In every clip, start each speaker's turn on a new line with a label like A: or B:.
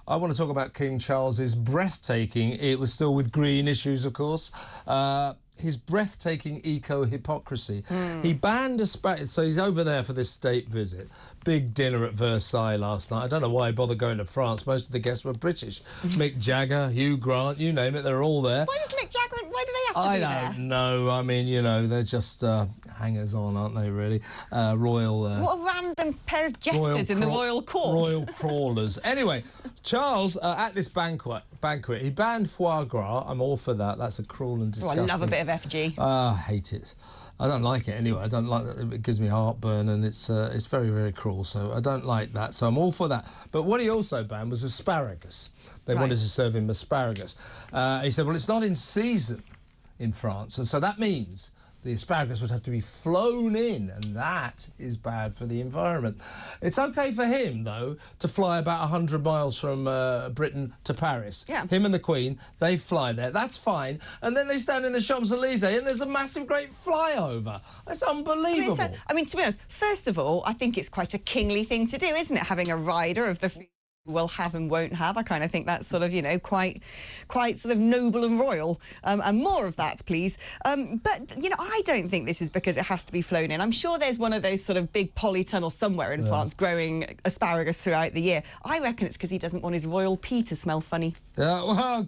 A: I want to talk about King Charles's breathtaking, it was still with green issues, of course, his breathtaking eco-hypocrisy. He banned asparagus, so he's over there for this state visit. Big dinner at Versailles last night. I don't know why he bothered going to France. Most of the guests were British. Mick Jagger, Hugh Grant, you name it, they're all there.
B: Why does Mick Jagger, why do they have to be there?
A: I don't know. I mean, you know, they're just hangers-on, aren't they, really? Royal...
B: what a random pair of jesters in the royal court.
A: Royal crawlers. Anyway, Charles, at this banquet, he banned foie gras. I'm all for that. That's a cruel and disgusting...
B: Oh, I love a bit of FG.
A: I hate it. I don't like it anyway. I don't like it. It gives me heartburn, and it's very, very cruel. So I don't like that. So I'm all for that. But what he also banned was asparagus. They wanted to serve him asparagus. He said, well, it's not in season in France, and so that means the asparagus would have to be flown in, and that is bad for the environment. It's OK for him, though, to fly about 100 miles from Britain to Paris.
B: Yeah.
A: Him and the Queen, they fly there. That's fine. And then they stand in the Champs-Elysees, and there's a massive, great flyover. That's unbelievable.
B: I mean, to be honest, first of all, I think it's quite a kingly thing to do, isn't it? Having a rider of the... will have and won't have. I kind of think that's sort of, you know, quite sort of noble and royal, and more of that, please. But, you know, I don't think this is because it has to be flown in. I'm sure there's one of those sort of big polytunnels somewhere in France growing asparagus throughout the year. I reckon it's because he doesn't want his royal pee to smell funny.
A: Well,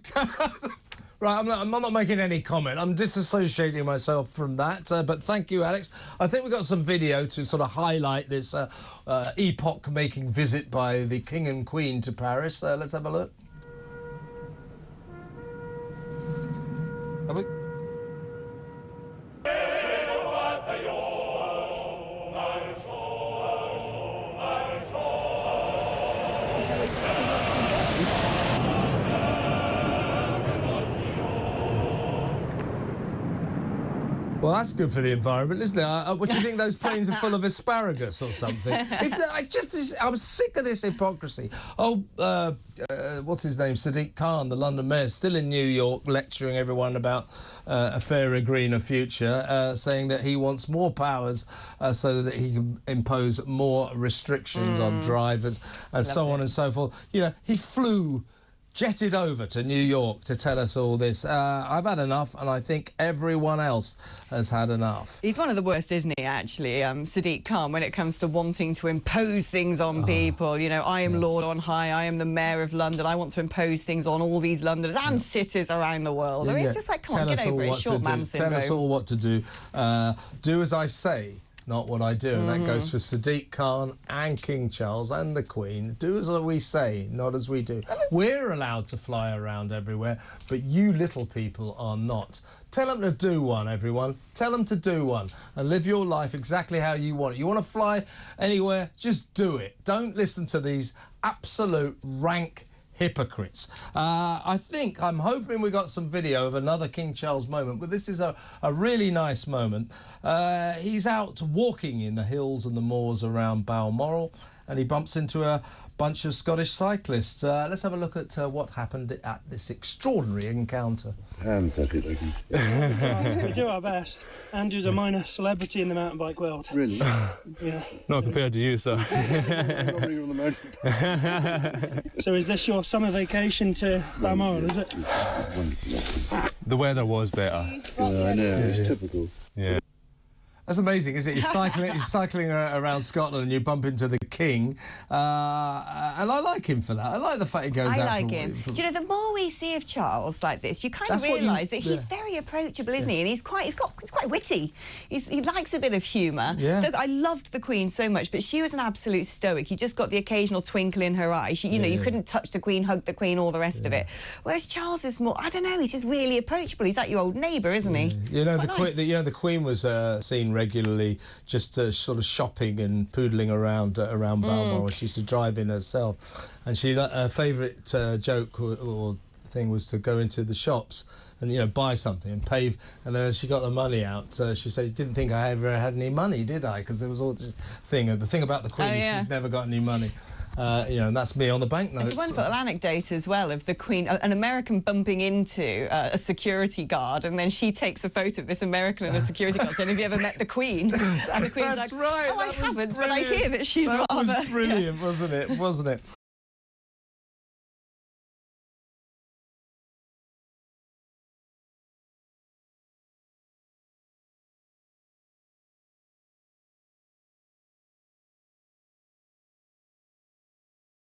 A: right, I'm not making any comment. I'm disassociating myself from that. But thank you, Alex. I think we've got some video to sort of highlight this epoch-making visit by the King and Queen to Paris. Let's have a look. Have we? Well, that's good for the environment, isn't it? What do you think, those planes are full of asparagus or something? I'm sick of this hypocrisy. Oh, what's his name? Sadiq Khan, the London mayor, still in New York, lecturing everyone about a fairer, greener future, saying that he wants more powers so that he can impose more restrictions on drivers and so on and so forth. You know, he jetted over to New York to tell us all this. I've had enough, and I think everyone else has had enough.
B: He's one of the worst, isn't he, actually, Sadiq Khan, when it comes to wanting to impose things on people. You know, I am Lord on high, I am the Mayor of London, I want to impose things on all these Londoners and cities around the world. I mean, it's just like, come on, get over it, short man syndrome.
A: Tell us all what to do. Do as I say, not what I do, and that goes for Sadiq Khan and King Charles and the Queen. Do as we say, not as we do. We're allowed to fly around everywhere, but you little people are not. Tell them to do one, everyone. Tell them to do one and live your life exactly how you want it. You want to fly anywhere, just do it. Don't listen to these absolute rank hypocrites. I'm hoping we got some video of another King Charles moment, but this is a really nice moment. He's out walking in the hills and the moors around Balmoral, and he bumps into a bunch of Scottish cyclists. Let's have a look at what happened at this extraordinary encounter.
C: We do our best. Andrew's a minor celebrity in the mountain bike world.
D: Really?
C: Yeah.
E: Not compared to you, sir.
D: Not really on the mountain bike.
C: So is this your summer vacation to Balmoral, is it?
E: The weather was better.
D: I know, it's typical.
E: Yeah.
A: That's amazing, isn't it? You're cycling around Scotland and you bump into the King, and I like him for that. I like the fact he goes out.
B: I like him. Do you know, the more we see of Charles like this, you kind of realise that he's very approachable, isn't he? And he's quite witty. He likes a bit of humour.
A: Yeah.
B: Look, I loved the Queen so much, but she was an absolute stoic. You just got the occasional twinkle in her eye. You couldn't touch the Queen, hug the Queen, all the rest of it. Whereas Charles is more, I don't know, he's just really approachable. He's like your old neighbour, isn't he?
A: You know, the Queen was seen regularly just sort of shopping and poodling around Balmoral. She used to drive in herself, and her favourite joke or thing was to go into the shops and buy something and pay, and then as she got the money out, she said, "Didn't think I ever had any money, did I?" Because there was all this thing, and the thing about the Queen is she's never got any money. And that's me on the banknotes.
B: It's a wonderful anecdote as well of the Queen, an American bumping into a security guard, and then she takes a photo of this American and the security guard saying, "Have you ever met the Queen?" And the Queen's
A: That's
B: like,
A: right.
B: "Oh, I haven't, but I hear that she's rather..."
A: That was brilliant, wasn't it?